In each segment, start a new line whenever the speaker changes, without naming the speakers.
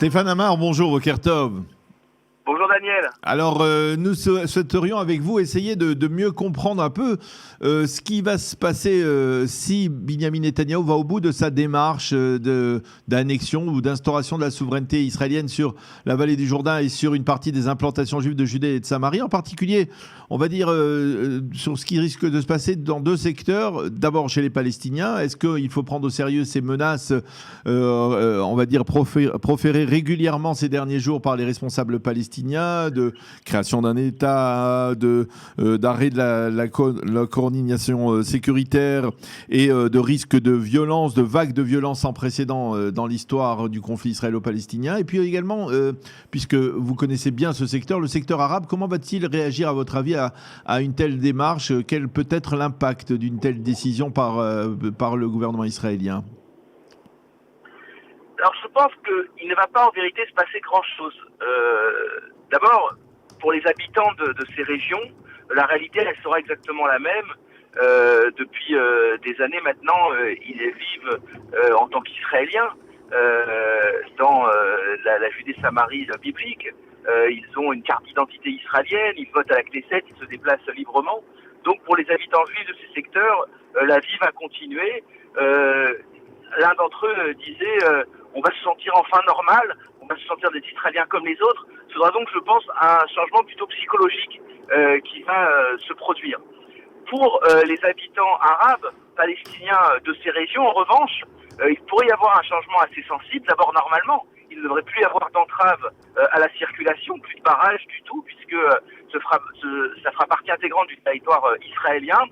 Stéphane Amar, bonjour, Boker Tov.
Bonjour Daniel.
Alors, nous souhaiterions avec vous essayer de mieux comprendre un peu ce qui va se passer si Binyamin Netanyahou va au bout de sa démarche d'annexion ou d'instauration de la souveraineté israélienne sur la vallée du Jourdain et sur une partie des implantations juives de Judée et de Samarie. En particulier, on va dire sur ce qui risque de se passer dans deux secteurs. D'abord, chez les Palestiniens, est-ce qu'il faut prendre au sérieux ces menaces, on va dire, proférées régulièrement ces derniers jours par les responsables palestiniens, de création d'un État, d'arrêt de la coordination sécuritaire et de risque de violence, de vagues de violence sans précédent dans l'histoire du conflit israélo-palestinien. Et puis également, puisque vous connaissez bien ce secteur, le secteur arabe, comment va-t-il réagir à votre avis à une telle démarche? Quel peut être l'impact d'une telle décision par le gouvernement israélien?
Alors je pense qu'il ne va pas en vérité se passer grand-chose. D'abord, pour les habitants de ces régions, la réalité elle sera exactement la même. Depuis des années maintenant, ils vivent en tant qu'Israéliens dans la Judée-Samarie biblique. Ils ont une carte d'identité israélienne, ils votent à la Knesset, ils se déplacent librement. Donc pour les habitants juifs de ces secteurs, la vie va continuer. L'un d'entre eux disait on va se sentir enfin normal, on va se sentir des Israéliens comme les autres. Il faudra donc, je pense, un changement plutôt psychologique qui va se produire. Pour les habitants arabes, palestiniens de ces régions, en revanche, il pourrait y avoir un changement assez sensible. D'abord, normalement, il ne devrait plus y avoir d'entrave à la circulation, plus de barrage du tout, puisque ça fera partie intégrante du territoire israélien.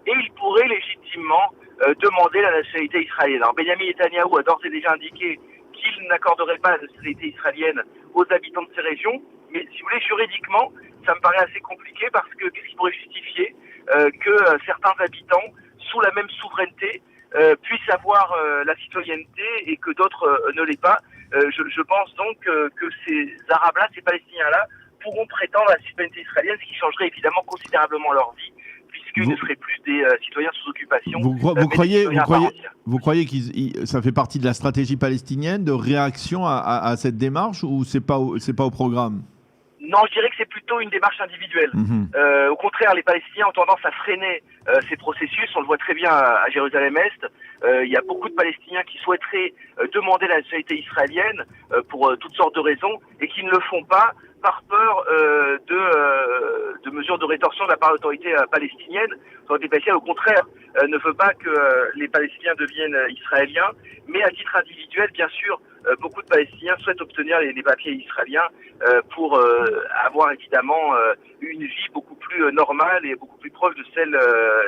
Et il pourrait légitimement demander la nationalité israélienne. Alors Binyamin Netanyahou a d'ores et déjà indiqué qu'il n'accorderait pas la nationalité israélienne aux habitants de ces régions, mais si vous voulez, juridiquement, ça me paraît assez compliqué parce que qu'est-ce qui pourrait justifier que certains habitants, sous la même souveraineté, puissent avoir la citoyenneté et que d'autres ne l'aient pas. Je pense donc que ces Arabes-là, ces Palestiniens-là, pourront prétendre à la citoyenneté israélienne, ce qui changerait évidemment considérablement leur vie, puisqu'ils ne seraient plus des citoyens sous occupation.
Vous croyez que ça fait partie de la stratégie palestinienne de réaction à cette démarche ou c'est pas au programme?
Non, je dirais que c'est plutôt une démarche individuelle. Au contraire, les Palestiniens ont tendance à freiner ces processus. On le voit très bien à Jérusalem-Est. Il y a beaucoup de Palestiniens qui souhaiteraient demander la nationalité israélienne pour toutes sortes de raisons et qui ne le font pas par peur de mesures de rétorsion de la part de l'autorité palestinienne. L'autorité palestinienne, au contraire, ne veut pas que les Palestiniens deviennent israéliens, mais à titre individuel, bien sûr, beaucoup de Palestiniens souhaitent obtenir les papiers israéliens pour avoir évidemment une vie beaucoup plus normale et beaucoup plus proche de celle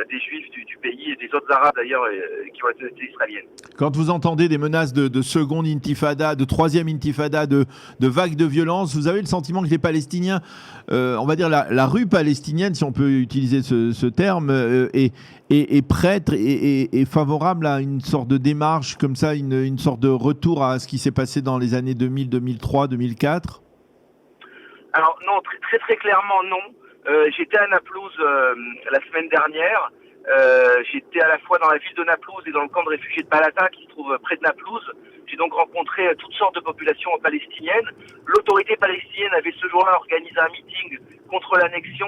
des Juifs du pays et des autres Arabes d'ailleurs qui ont la nationalité israélienne.
Quand vous entendez des menaces de seconde intifada, de troisième intifada, de vagues de violence, vous avez le sentiment que les Palestiniens, on va dire la rue palestinienne, si on peut utiliser ce terme, est prête et favorable à une sorte de démarche comme ça, une sorte de retour à ce qui s'est passé dans les années 2000, 2003, 2004?
Alors non, très très clairement non. J'étais à Naplouse la semaine dernière. J'étais à la fois dans la ville de Naplouse et dans le camp de réfugiés de Balata qui se trouve près de Naplouse. J'ai donc rencontré toutes sortes de populations palestiniennes. L'autorité palestinienne avait ce jour-là organisé un meeting contre l'annexion.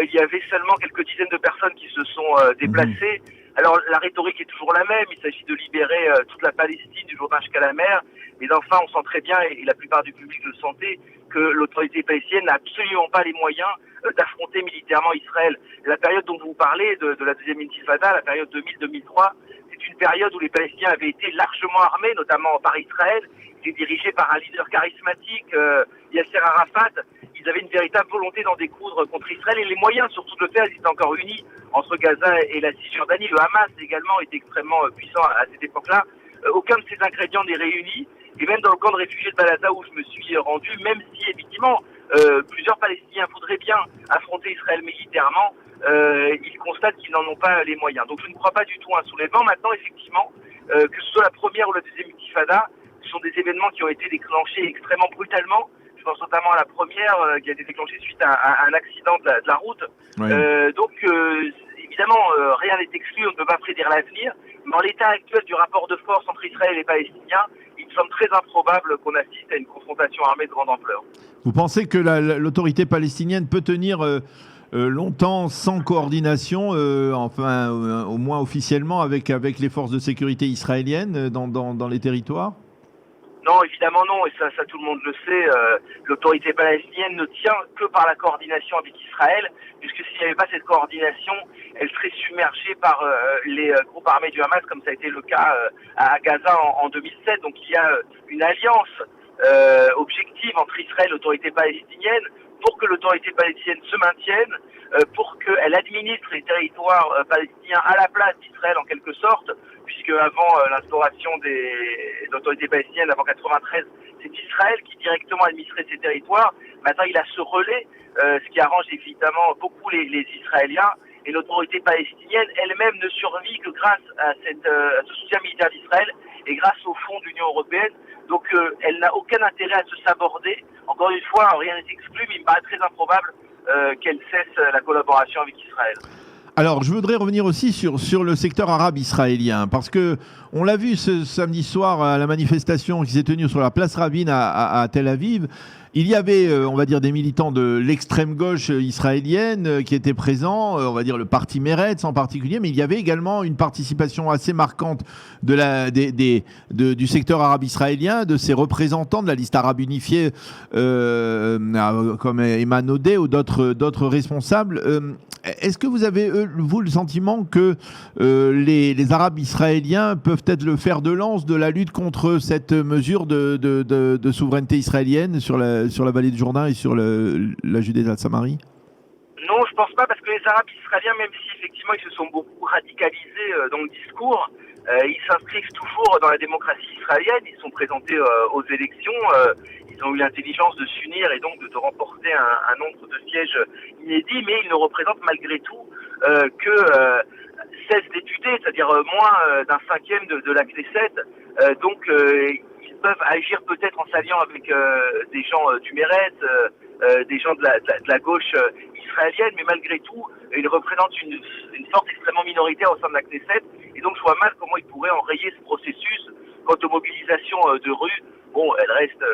Il y avait seulement quelques dizaines de personnes qui se sont déplacées. Alors la rhétorique est toujours la même, il s'agit de libérer toute la Palestine du Jourdain jusqu'à la mer, mais enfin on sent très bien, et la plupart du public le sentait, que l'autorité palestinienne n'a absolument pas les moyens d'affronter militairement Israël. La période dont vous parlez, de la deuxième intifada, la période 2000-2003, c'est une période où les Palestiniens avaient été largement armés, notamment par Israël, qui est dirigé par un leader charismatique, Yasser Arafat. Ils avaient une véritable volonté d'en découdre contre Israël et les moyens surtout de le faire, ils étaient encore unis entre Gaza et la Cisjordanie. Le Hamas également était extrêmement puissant à cette époque-là. Aucun de ces ingrédients n'est réuni. Et même dans le camp de réfugiés de Balata où je me suis rendu, même si effectivement plusieurs Palestiniens voudraient bien affronter Israël militairement, ils constatent qu'ils n'en ont pas les moyens. Donc je ne crois pas du tout à un soulèvement. Maintenant, effectivement, que ce soit la première ou la deuxième intifada, ce sont des événements qui ont été déclenchés extrêmement brutalement. Je pense notamment à la première qui a été déclenchée suite à un accident de la route. Oui. Donc évidemment, rien n'est exclu, on ne peut pas prédire l'avenir. Mais en l'état actuel du rapport de force entre Israël et les Palestiniens, il ne semble très improbable qu'on assiste à une confrontation armée de grande ampleur.
Vous pensez que l'autorité palestinienne peut tenir longtemps sans coordination, au moins officiellement, avec les forces de sécurité israéliennes dans les territoires?
Non, évidemment non, et ça tout le monde le sait. L'autorité palestinienne ne tient que par la coordination avec Israël, puisque s'il n'y avait pas cette coordination, elle serait submergée par les groupes armés du Hamas, comme ça a été le cas à Gaza en 2007. Donc il y a une alliance objective entre Israël et l'autorité palestinienne pour que l'autorité palestinienne se maintienne, pour qu'elle administre les territoires palestiniens à la place d'Israël en quelque sorte, puisque avant l'instauration de l'autorité palestinienne, avant 93, c'est Israël qui directement administrait ces territoires. Maintenant, il a ce relais, ce qui arrange évidemment beaucoup les Israéliens. Et l'autorité palestinienne elle-même ne survit que grâce à ce soutien militaire d'Israël et grâce au fonds de l'Union européenne. Donc elle n'a aucun intérêt à se saborder. Encore une fois, rien n'est exclu, mais il me paraît très improbable qu'elle cesse la collaboration avec Israël.
Alors, je voudrais revenir aussi sur le secteur arabe israélien, parce que on l'a vu ce samedi soir à la manifestation qui s'est tenue sur la place Rabin à Tel Aviv. Il y avait, on va dire, des militants de l'extrême gauche israélienne qui étaient présents, on va dire le parti Meretz en particulier, mais il y avait également une participation assez marquante du secteur arabe israélien, de ses représentants de la liste arabe unifiée, comme Eman Odeh ou d'autres responsables. Est-ce que vous avez, vous, le sentiment que les Arabes israéliens peuvent être le fer de lance de la lutte contre cette mesure de souveraineté israélienne sur la vallée du Jourdain et sur la Judée et la Samarie?
Non, je pense pas, parce que les Arabes israéliens, même si effectivement ils se sont beaucoup radicalisés dans le discours, ils s'inscrivent toujours dans la démocratie israélienne. Ils sont présentés aux élections. Ils ont eu l'intelligence de s'unir et donc de remporter un nombre de sièges inédits, mais ils ne représentent malgré tout que 16 députés, c'est-à-dire moins d'un cinquième de la Knesset. Donc ils peuvent agir peut-être en s'alliant avec des gens du Meretz, des gens de la gauche israélienne, mais malgré tout, ils représentent une force extrêmement minoritaire au sein de la Knesset. Et donc je vois mal comment ils pourraient enrayer ce processus. Quant aux mobilisations de rue, bon, elles restent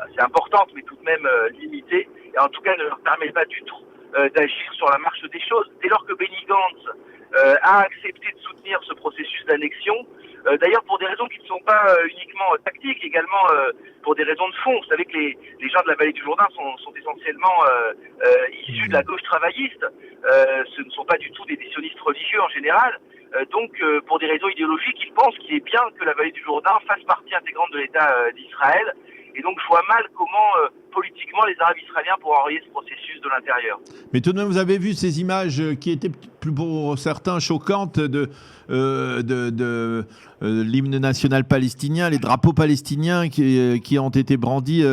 assez importantes, mais tout de même limitées, et en tout cas ne leur permettent pas du tout d'agir sur la marche des choses. Dès lors que Benny Gantz a accepté de soutenir ce processus d'annexion, d'ailleurs pour des raisons qui ne sont pas uniquement tactiques, également pour des raisons de fond. Vous savez que les gens de la vallée du Jourdain sont essentiellement issus de la gauche travailliste. Ce ne sont pas du tout des sionistes religieux en général. Donc, pour des raisons idéologiques, ils pensent qu'il est bien que la vallée du Jourdain fasse partie intégrante de l'État d'Israël. Et donc, je vois mal comment, politiquement, les Arabes israéliens pourraient enrayer ce processus de l'intérieur.
Mais tout de même, vous avez vu ces images qui étaient plus pour certains choquantes de l'hymne national palestinien, les drapeaux palestiniens qui ont été brandis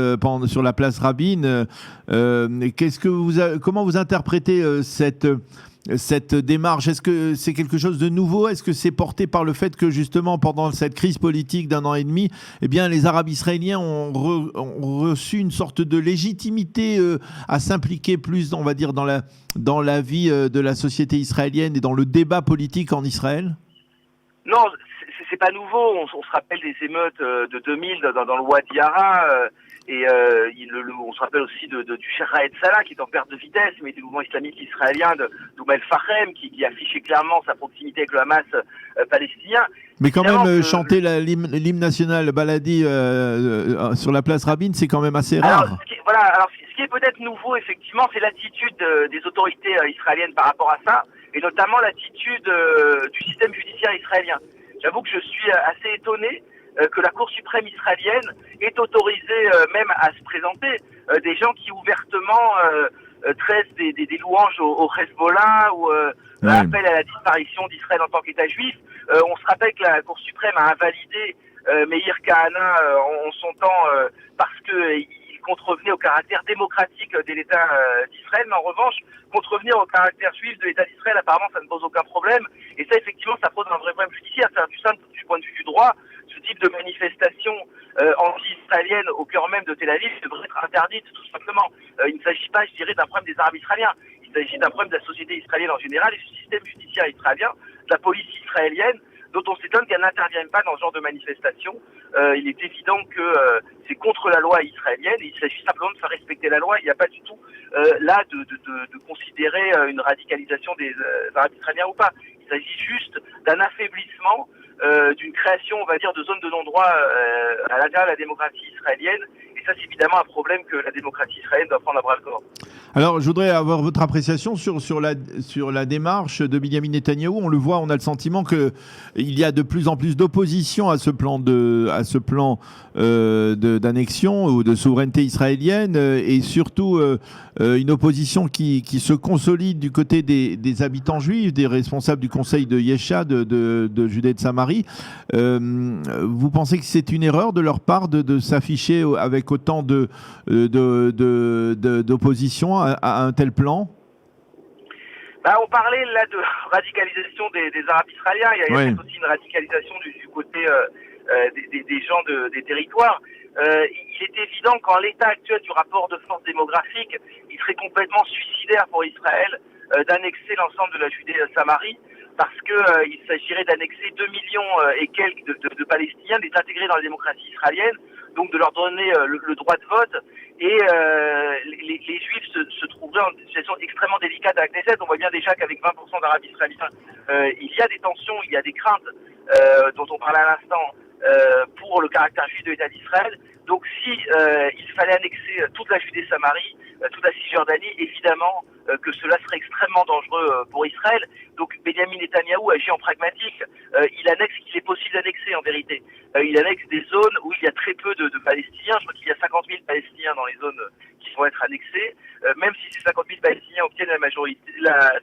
sur la place Rabin. Comment vous interprétez cette démarche? Est-ce que c'est quelque chose de nouveau? Est-ce que c'est porté par le fait que justement pendant cette crise politique d'1 an et demi, eh bien les Arabes israéliens ont reçu une sorte de légitimité à s'impliquer plus, on va dire, dans la vie de la société israélienne et dans le débat politique en Israël?
Non, c'est pas nouveau. On se rappelle des émeutes de 2000 dans le Wadi Hara. On se rappelle aussi du Sheikh Raed Salah qui est en perte de vitesse, mais du mouvement islamique israélien d'Oumael Fahem qui affichait clairement sa proximité avec le Hamas palestinien.
Mais quand même, chanter l'hymne national Baladi sur la place Rabin, c'est quand même assez rare.
Alors, ce qui est peut-être nouveau, effectivement, c'est l'attitude des autorités israéliennes par rapport à ça, et notamment l'attitude du système judiciaire israélien. J'avoue que je suis assez étonné que la Cour suprême israélienne ait autorisé même à se présenter des gens qui ouvertement tressent des louanges au Hezbollah ou appellent à la disparition d'Israël en tant qu'État juif. On se rappelle que la Cour suprême a invalidé Meir Kahana en son temps parce qu'il contrevenait au caractère démocratique de l'État d'Israël, mais en revanche, contrevenir au caractère juif de l'État d'Israël, apparemment, ça ne pose aucun problème. Et ça, effectivement, ça pose un vrai problème judiciaire. C'est du simple du point de vue du droit. Ce type de manifestation anti-israélienne au cœur même de Tel Aviv devrait être interdite, tout simplement. Il ne s'agit pas, je dirais, d'un problème des Arabes israéliens. Il s'agit d'un problème de la société israélienne en général et du système judiciaire israélien, de la police israélienne. dont on s'étonne qu'elle n'intervienne pas dans ce genre de manifestation. Il est évident que c'est contre la loi israélienne. Il s'agit simplement de faire respecter la loi. Il n'y a pas du tout là de considérer une radicalisation des Arabes israéliens ou pas. Il s'agit juste d'un affaiblissement, d'une création, on va dire, de zones de non-droit à l'intérieur de la démocratie israélienne. Et ça, c'est évidemment un problème que la démocratie israélienne doit prendre à bras-le-corps.
Alors, je voudrais avoir votre appréciation sur la démarche de Binyamin Netanyahou. On le voit, on a le sentiment qu'il y a de plus en plus d'opposition à ce plan d'annexion ou de souveraineté israélienne, et surtout une opposition qui se consolide du côté des habitants juifs, des responsables du conseil de Yesha, de Judée de Samarie. Vous pensez que c'est une erreur de leur part de s'afficher avec autant d'opposition à un tel plan?
On parlait là de radicalisation des Arabes israéliens. Il y a aussi une radicalisation du côté des gens des territoires. Il est évident qu'en l'état actuel du rapport de force démographique, il serait complètement suicidaire pour Israël d'annexer l'ensemble de la Judée-Samarie, parce qu'il s'agirait d'annexer 2 millions et quelques de Palestiniens, de les intégrer dans la démocratie israélienne, donc de leur donner le droit de vote. Et les Juifs se trouveraient en une situation extrêmement délicate à la Knesset. On voit bien déjà qu'avec 20% d'Arabes israéliens, il y a des tensions, il y a des craintes dont on parlait à l'instant pour le caractère juif de l'État d'Israël. Donc si il fallait annexer toute la Judée-Samarie, toute la Cisjordanie, évidemment que cela serait extrêmement dangereux pour Israël. Donc Benyamin Netanyahou agit en pragmatique. Il annexe ce qu'il est possible d'annexer en vérité. Il annexe des zones où il y a très peu de Palestiniens. Je crois qu'il y a 50 000 Palestiniens dans les zones qui vont être annexées. Même si ces 50 000 Palestiniens obtiennent la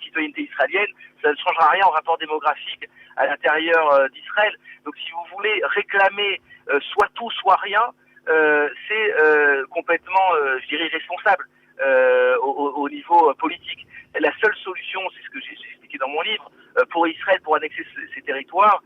citoyenneté israélienne, ça ne changera rien en rapport démographique à l'intérieur d'Israël. Donc si vous voulez réclamer soit tout, soit rien, c'est complètement, je dirais, irresponsable au niveau politique. La seule solution, c'est ce que j'ai expliqué dans mon livre, pour Israël, pour annexer ces territoires,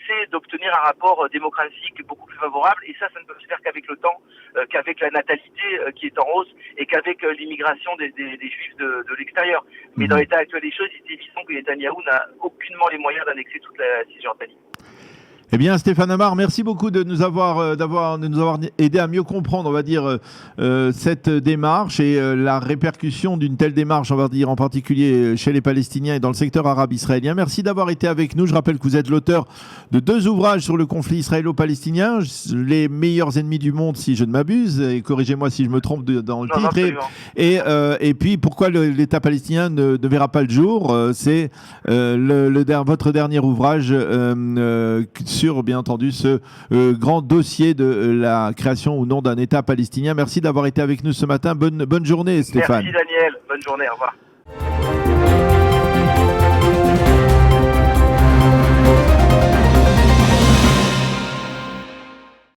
c'est d'obtenir un rapport démographique beaucoup plus favorable, et ça ne peut se faire qu'avec le temps, qu'avec la natalité qui est en hausse, et qu'avec l'immigration des Juifs de l'extérieur. Mais dans l'état actuel des choses, il est évident que Netanyahou n'a aucunement les moyens d'annexer toute la Cisjordanie.
Eh bien, Stéphane Amar, merci beaucoup de nous avoir aidé à mieux comprendre, on va dire, cette démarche et la répercussion d'une telle démarche, on va dire, en particulier chez les Palestiniens et dans le secteur arabe israélien. Merci d'avoir été avec nous. Je rappelle que vous êtes l'auteur de 2 ouvrages sur le conflit israélo-palestinien, Les meilleurs ennemis du monde, si je ne m'abuse, et corrigez-moi si je me trompe dans le titre. Et puis, pourquoi l'État palestinien ne verra pas le jour? C'est votre dernier ouvrage sur, bien entendu, ce grand dossier de la création ou non d'un État palestinien. Merci d'avoir été avec nous ce matin. Bonne journée, Stéphane.
Merci, Daniel. Bonne journée. Au revoir.